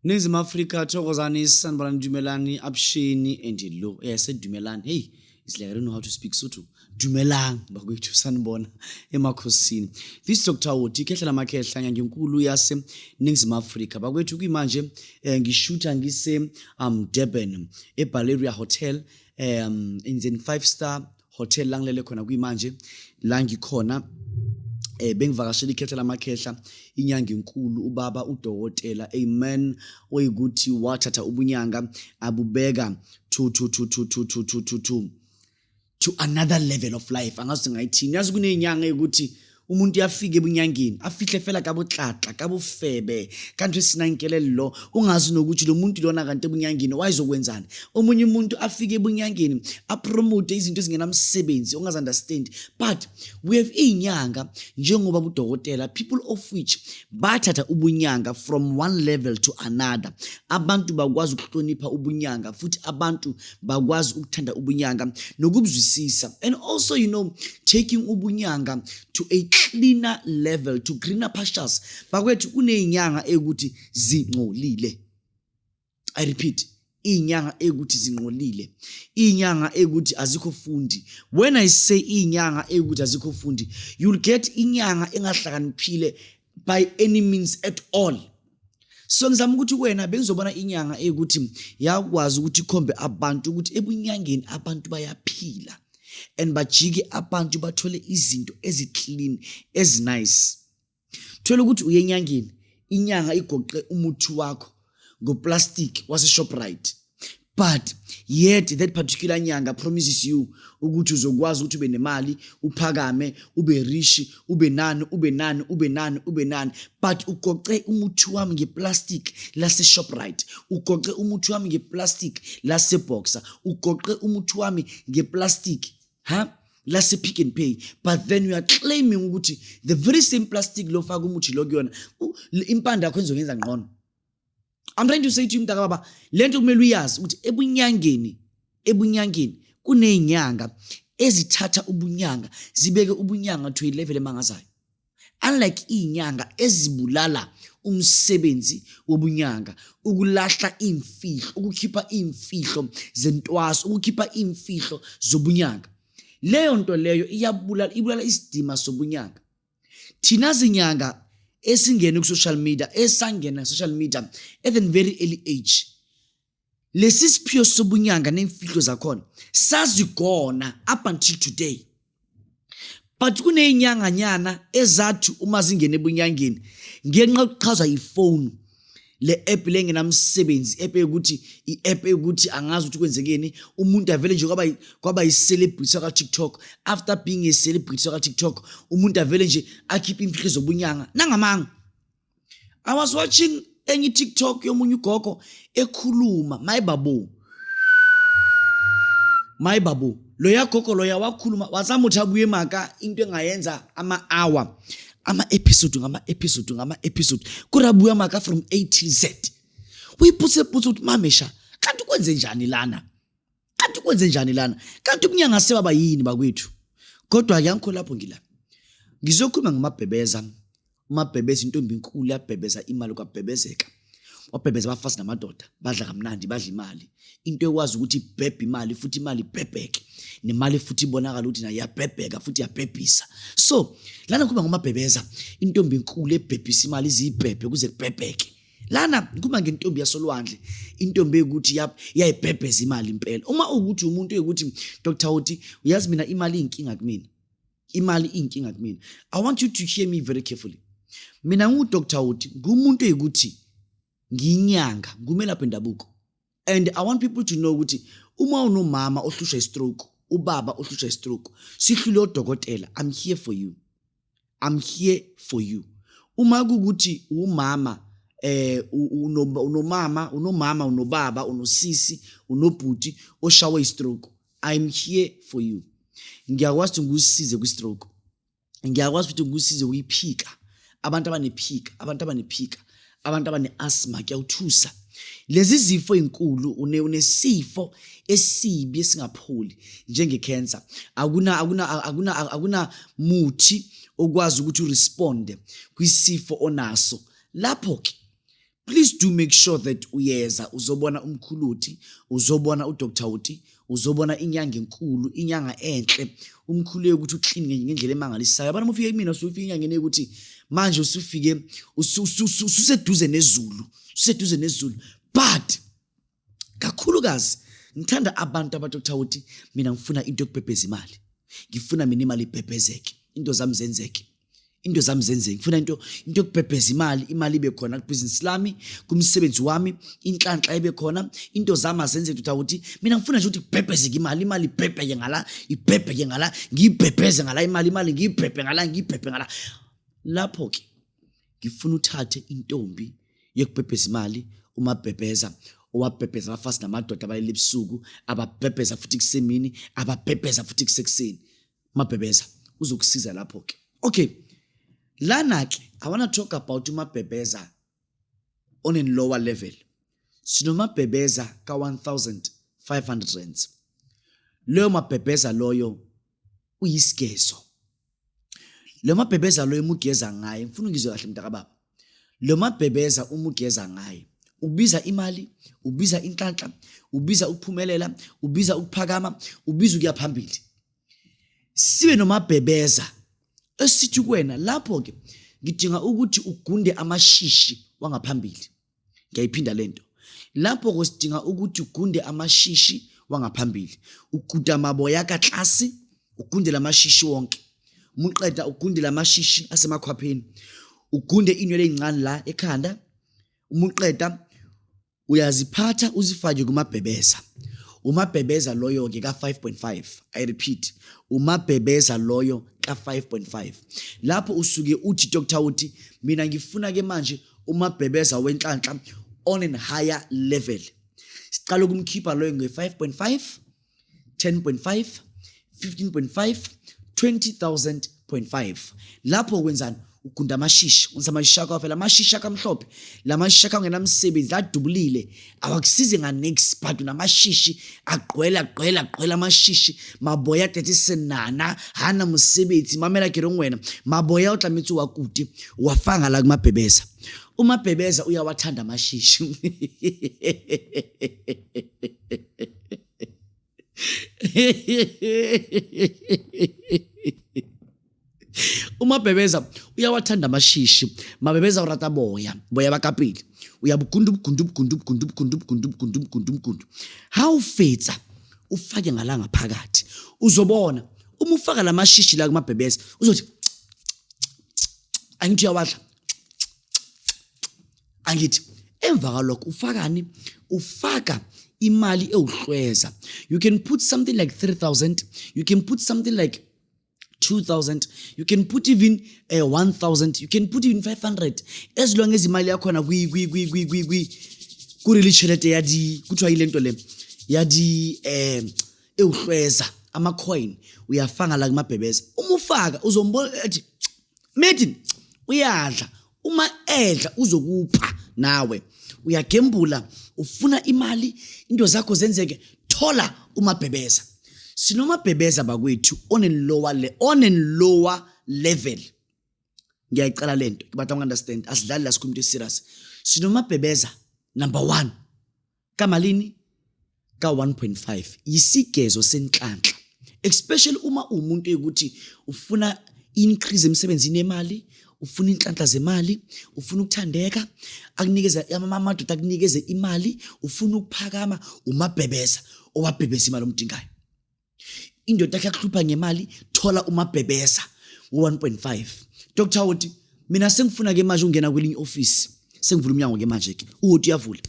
Ningizimu Afrika thokozani sanibonani Dumelani Absheni and lo said Dumelani. Hey, it's like I don't know how to speak Sotho. Dumelang bakwethu sanibona emakhosini. This is Dr. Oti kehla lamakhehla nyangenkulu yase Ningizimu Afrika. Bakwethu kuyimanje ngishoota ngise Durban eBaleria Hotel in the 5-star hotel langilele khona kuyimanje la ngikhona bengivakashela ikhetha lamakhehla inyanga enkulu ubaba udokotela amen oyikuthi wathatha ubunyanga abubeka to another level of life angazi ngayithini yazi kunezinyanga ukuthi umuntu yafika ebunyangeni afihle fela kabotlatla kabufebe kanti sinankelele lo ungazi nokuthi lo muntu lona kanti ebunyangeni wayizokwenzani omunye umuntu afike ebunyangeni apromote izinto ezingenamsebenzi ungazi understand but we have inyanga njengoba budokotela people of which bathatha ubunyanga from one level to another abantu bakwazi ukuhlonipha ubunyanga futhi abantu bakwazi ukuthanda ubunyanga nokubuzwisisa and also taking ubunyanga to a cleaner level, to greener pastures. Bakwethu kunezinyanga ekuthi zingcolile. I repeat, inyanga ekuthi zingcolile. Inyanga ekuthi azikho fundi. When I say inyanga ekuthi azikho fundi, you'll get inyanga engahlakaniphile by any means at all. So ngizama ukuthi wena bengizobona inyanga ekuthi yakwazi ukuthi ikhombe abantu ukuthi ebunyangeni abantu bayaphila. And bajike abantu bathole izinto eziclean ezinice thola ukuthi uyenyangeni inyanga igoqe umuthi wakho ngoplastic wase Shoprite but yet that particular nyanga promises you ukuthi uzokwazi ukuthi ube nemali uphakame ube rich ube nani but ugoqe umuthi wami ngeplastic lase Shoprite ugoqe umuthi wami ngeplastic lase Boxer ugoqe umuthi wami ngeplastic lase Pick n Pay but then you are claiming ukuthi the very same plastic lo faka umuthi lo kuyona impande yakho enizongenza ngqono. I'm trying to say to you mntaka baba lento kumele uyazi ukuthi ebunyangeni kunezinyanga ezithatha ubunyanga zibeke ubunyanga to a level emangazayo unlike izinyanga ezibulala umsebenzi wobunyanga ukulahla imfihlo ukukhipha imfihlo zentwaso ukukhipha imfihlo zobunyanga leyo nto leyo ibulala isidima sobunyanga thina zinyanga esingene ku social media esangena social media at a very early age lesi siphiwo sobunyanga nemfihlo zakhona sazigona up until today but kunezinyanga nyana ezathi uma zingene ebunyangeni ngenxa yokuchazwa ifone le app lengenamsebenzi app ukuthi iapp ukuthi angazi ukuthi kwenzekeni umuntu avele nje kwaba yi-celebrity ka TikTok after being a celebrity ka TikTok umuntu avele nje akhipha imfihlo zobunyanga nangamanga. I was watching enye TikTok yomunye ugogo ekhuluma my babo lo yagogo lo yawakhuluma wazama ukuthi abuye maka into engayenza ama-hour ama-episode kurabuya maka from A to Z uyiphuthe ukuthi mamesha kanti kwenze njani lana kanti kunyanga sebaba yini bakwethu kodwa yakho lapho ngizokhuluma ngamabhebeza intombi enkulu yabhebeza imali kwabhebezeka wabhebeza abafazi namadoda badla kamnandi badla imali into ekwazi ukuthi ibhebhe imali futhi imali ibhebheke nemali futhi ibonakala ukuthi nayo yabhebheka futhi yabhebhisa so lana kuba ngomabhebeza intombi enkulu ebhebhisa imali izibhebhe kuze kubhebheke lana kuba ngentombi yasolwandle intombi ukuthi yayibhebheza imali impela uma ukuthi umuntu ukuthi Dr. Oti uyazi mina imali inkinga kumina I want you to hear me very carefully mina Dr. Oti ngumuntu ukuthi nginyanga ngumelaphi ndabuko and I want people to know ukuthi uma unomama ohlushwa istroke ubaba ohlushwa istroke sihlule odokotela I'm here for you uma kukuthi umama unomama unobaba unosisi unobhuti oshawe istroke I'm here for you ngiyakwazi ukuthi ngikusize ku stroke ngiyakwazi ukuthi ngikusize uyiphika abantu abane-asthma kuyawuthusa lezi zifo ezinkulu unesifo esibi esingapholi njenge-cancer akuna muthi okwazi ukuthi uresponde kwisifo onaso lapho ke please do make sure that uyeza uzobona umkhuluthi, uzobona uDr Uti, uzobona inyanga enkulu, inyanga enhle, umkhulu ukuthi uclean ngendlela emangalisayo. Abantu mufike kumina usufika inyangeni ukuthi manje usufike ususeduze nezulu, ususeduze nezulu. But kakhulukazi ngithanda abantu abaDr Uti, mina ngifuna into yokubhebheza imali. Ngifuna mina imali ibhebhezeke, into zami zenzeke. Into zami zenzeke, ngifuna into yokubhebheza imali ibe khona kubusiness lami, kumsebenzi wami, inhlanhla ibe khona, into zami azenzeke Dr Uti. Mina ngifuna nje ukuthi kubhebhezeke imali ibhebheke ngala, ibhebheke ngala, ngiyibhebheze ngala imali ngiyibhebhe ngala, ngiyibhebhe ngala. Lapho ke ngifuna uthathe intombi yokubhebheza imali, umabhebheza owabhebheza abafasi namadoda abalele ebusuku, ababhebheza futhi kusemini, ababhebheza futhi kusekuseni. Mabhebheza uzokusiza lapho ke. Okay. Lana ke I want to talk about umabhebheza on a lower level. Sinomabhebheza ka 1,500 rands. Leyo mabhebheza loyo uyisigezo. Lo mabhebheza loyo umugeza ngaye, ngifuna ngizwe kahle mntakababa. Lo mabhebheza umugeza ngaye, ubiza imali, ubiza inhlanhla, ubiza ukuphumelela, ubiza ukuphakama, ubiza ukuya phambili. Sibe nomabhebheza esithi kuwena lapho ke ngidinga ukuthi ugunde amashishi wangaphambili. Ngiyayiphinda lento. Lapho ke sidinga ukuthi ugunde amashishi wangaphambili. Uguda amaboya kaklasi, ugunde lamashishi wonke. Umuqeda ugunde lamashishi asemakhwapheni. Ugunde inwele ezincane la ekhanda. Umuqeda uyaziphatha uzifake kumabhebheza. Umabhebheza loyo ke ka 5.5. I repeat, umabhebheza loyo ka 5.5. Lapho usuke uthi Dr Uti, mina ngifuna ke manje umabhebheza wenhlanhla on a higher level. Siqala ukumkhipha loyo nge 5.5, 10.5, 15.5, 20,000.5. Lapho kwenzani? Ugunda amashishi, unsa amashishi akho phela amashishi akamhlophe, lamashishi akho ngenamsebenzi adubulile, awakusize nga next but unamashishi agqwela amashishi, maboya tethi senana, hana musebenzi, mamela ke wena, maboya utlamitsi wakuti, wafanga la kumabhebheza. Umabhebheza uyawathanda amashishi. Umabhebheza uyawathanda amashishi, mabhebheza urata boya bakapili. Uyabugundu. How fetsa ufake ngalanga phakathi. Uzobona uma ufaka lamashishi la kumabhebheza uzothi angithi uyawadla. Angithi emva kalokho ufakani? Ufaka imali ewuhlweza. You can put something like 3,000, you can put something like 2,000, you can put even 1,000, you can put even 500, as long as imali yakho na kurili chelete yadi kuthiwa ile nto le yadi ewuhlweza ama-coin uyafanga la kumabhebheza. Uma ufaka uzombona ethi methi uyadla, uma edla uzokupha nawe. Uyagembula, ufuna imali, into zakho zenzeke, thola umabhebheza. Sinomabhebheza bakwethu on a lower level. Ngiyayicala lento but I understand, asidlali la sikhuluma into serious. Sinomabhebheza number 1 kamalini ka 1.5, yisigezo senhlanhla, especially uma umuntu ukuthi ufuna increase emsebenzini emali, ufuna inhlanhla zemali, ufuna ukuthandeka, akunikeza amadoda akunikeze imali, ufuna ukuphakama, umabhebheza owabhebheza imali omdingayo. Indoda yakhe akuhlupha ngemali, thola umabhebheza 1.5. Dr Uti, mina sengifuna ke manje ungena kwelinye office, sengivula umnyango ke manje ke uthi uyavula,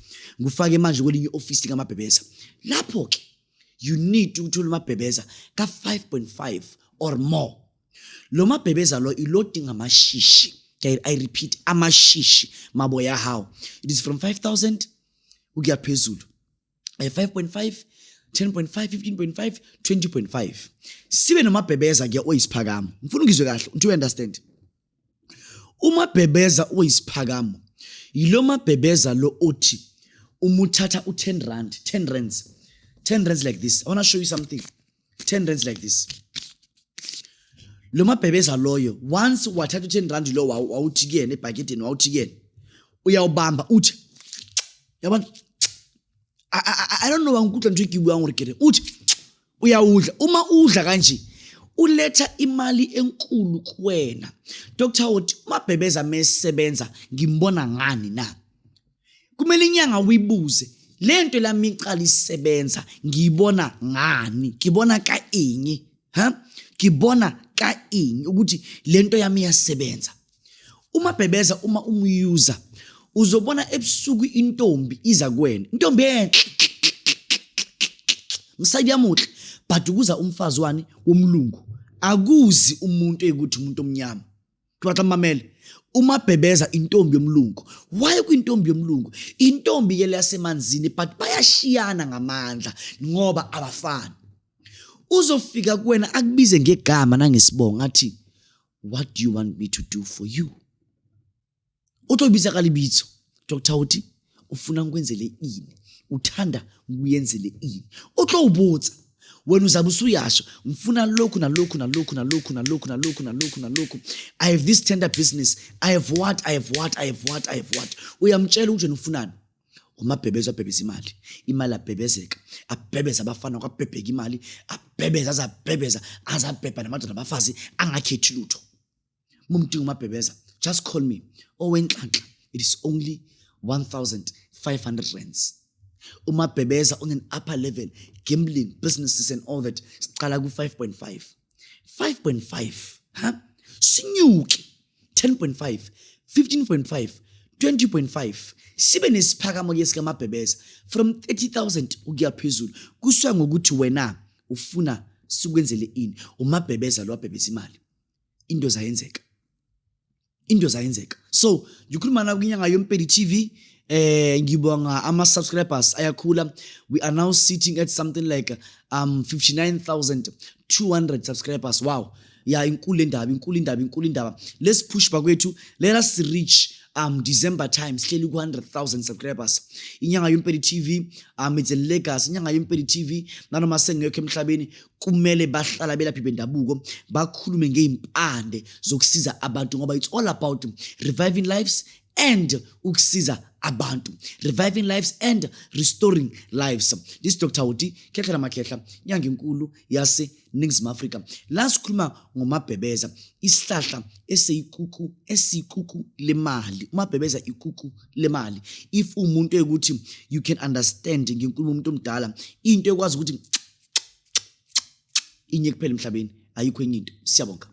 ngufake manje kwelinye office kamabhebheza. Lapho ke you need ukuthola umabhebheza ka 5.5 or more. Lo mabhebheza lo ilodinga amashishi. I repeat, amashishi maboya how it is from 5,000 ukuya phezulu. 5.5, 10.5, 15.5, 20.5. Sibe nomabhebheza ke oyisiphakamo. Ngifuna ukizwe kahle, unto understand. Umabhebheza oyisiphakamo yilo mabhebheza lo othi umuthatha u10 rand, 10 rands. 10 rands like this. I want to show you something. 10 rands like this. Lo mabhebheza loyo once wathatha u10 rand lo wawuthi kuyena ebhaketini wawuthi kuyena uyawubamba uthi yabona I don't know wangikudla nje igibu ngori kere uthi uyawudla uma udla kanje uletha imali enkulu kuwena. Dr. Uthi umabhebeza mesebenza ngimbona ngani na? Kumele inyanga uyibuze lento lami iqala isebenza ngiyibona ngani? Ngibona ka inyi, ngibona ka inyi ukuthi lento yami iyasebenza. Umabhebeza uma umuuser uzobona ebusuku intombi iza kuwena. Intombi enhle. Msadi yamuhle but ukuza umfazi wani womlungu akuzi umuntu ukuthi umuntu omnyama. Kubatla mamele umabhebeza intombi yomlungu. Why kuyintombi yomlungu? Intombi ke lasemanzini but bayashiyana ngamandla ngoba abafani. Uzofika kuwena akubize ngegama nangesibongo athi what do you want me to do for you? Utobiza kalibitso. Dr. Uthi ufuna ngikwenzele ini? Uthanda ngiyenzele ini? Utlo ubutsa wena uzabe usuyasho ngifuna lokhu nalokhu nalokhu nalokhu nalokhu nalokhu nalokhu nalokhu. I have this tender business. I have what? Uyamtshela ukuthi ufunani? Umabhebeza abhebeza imali abhebezeka, abhebeza abafana kwabhebheka imali, abhebeza azabhebha namadodana nabafazi angakhethi lutho. Mumdinga umabhebeza, just call me. Owenhlanhla, it is only 1,500 rands. Umabhebeza on an upper level, gambling, businesses and all that, siqala ku 5.5. 5.5, sinyuki 10.5, 15.5, 20.5. Sibe nesiphakamo ke sika mabhebeza from 30,000 ukuya phezulu. Kusuka ngokuthi wena ufuna sikwenzele ini. Umabhebeza lo abhebeza imali. Into zayenzeka. So, ngikhuluma na kwinyanga yoMpedi TV. Ngibonga ama subscribers ayakhula. We are now sitting at something like 59,200 subscribers. Wow. Yeah, inkulu indaba. Let's push bakwethu. Let us reach December time sihleli ku 100,000 subscribers. Inyanga yoMpedi TV it's a legacy. Inyanga yoMpedi TV nanoma sengekho emhlabeni kumele bahlala belaphi bendabuko bakhulume ngeimpande zokusiza abantu ngoba it's all about reviving lives and ukusiza abantu, reviving lives and restoring lives. This is Dr. Uthi Khehla Makhehla, inyanga enkulu yase Ningizimu Afrika. La sikhuluma ngomabhebeza, isihlahla esiyikuku lemali. Umabhebeza ikuku lemali. If umuntu ukuthi you can understand ngenkulumo umuntu omdala, into ekwazi ukuthi inye kuphela emhlabeni ayikho enye into. Siyabonga.